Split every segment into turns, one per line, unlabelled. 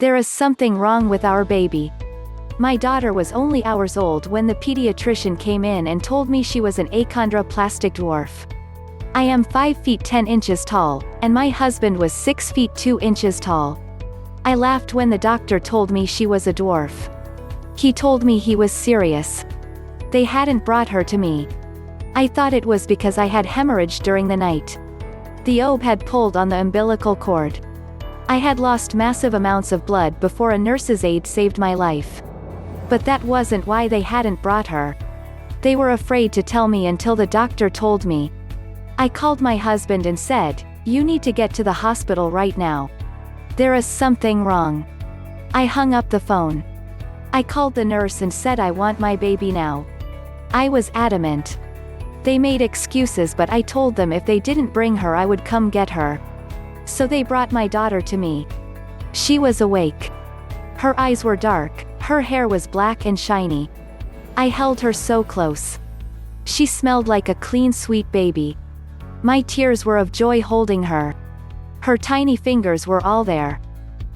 There is something wrong with our baby. My daughter was only hours old when the pediatrician came in and told me she was an achondroplastic dwarf. I am 5 feet 10 inches tall, and my husband was 6 feet 2 inches tall. I laughed when the doctor told me she was a dwarf. He told me he was serious. They hadn't brought her to me. I thought it was because I had hemorrhage during the night. The OB had pulled on the umbilical cord. I had lost massive amounts of blood before a nurse's aide saved my life. But that wasn't why they hadn't brought her. They were afraid to tell me until the doctor told me. I called my husband and said, "You need to get to the hospital right now. There is something wrong." I hung up the phone. I called the nurse and said I want my baby now. I was adamant. They made excuses, but I told them if they didn't bring her I would come get her. So they brought my daughter to me. She was awake. Her eyes were dark, her hair was black and shiny. I held her so close. She smelled like a clean, sweet baby. My tears were of joy holding her. Her tiny fingers were all there.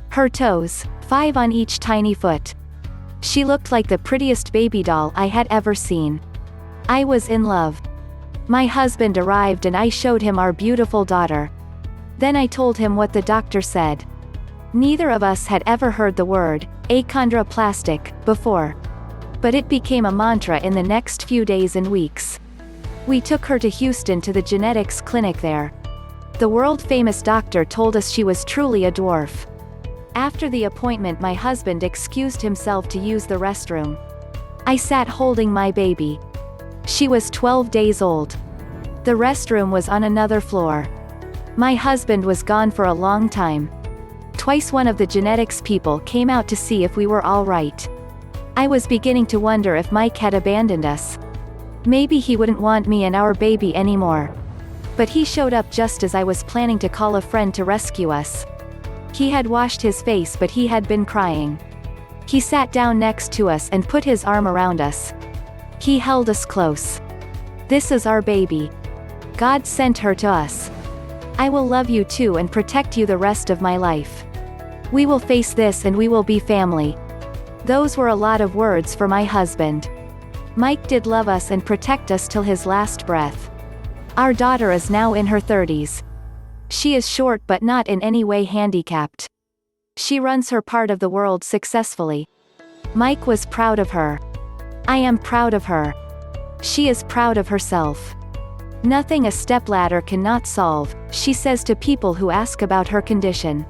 Her toes, 5 on each tiny foot. She looked like the prettiest baby doll I had ever seen. I was in love. My husband arrived and I showed him our beautiful daughter. Then I told him what the doctor said. Neither of us had ever heard the word achondroplastic before. But it became a mantra in the next few days and weeks. We took her to Houston to the genetics clinic there. The world-famous doctor told us she was truly a dwarf. After the appointment, my husband excused himself to use the restroom. I sat holding my baby. She was 12 days old. The restroom was on another floor. My husband was gone for a long time. Twice one of the genetics people came out to see if we were all right. I was beginning to wonder if Mike had abandoned us. Maybe he wouldn't want me and our baby anymore. But he showed up just as I was planning to call a friend to rescue us. He had washed his face, but he had been crying. He sat down next to us and put his arm around us. He held us close. "This is our baby. God sent her to us. I will love you too and protect you the rest of my life. We will face this and we will be family." Those were a lot of words for my husband. Mike did love us and protect us till his last breath. Our daughter is now in her 30s. She is short but not in any way handicapped. She runs her part of the world successfully. Mike was proud of her. I am proud of her. She is proud of herself. "Nothing a stepladder cannot solve," she says to people who ask about her condition.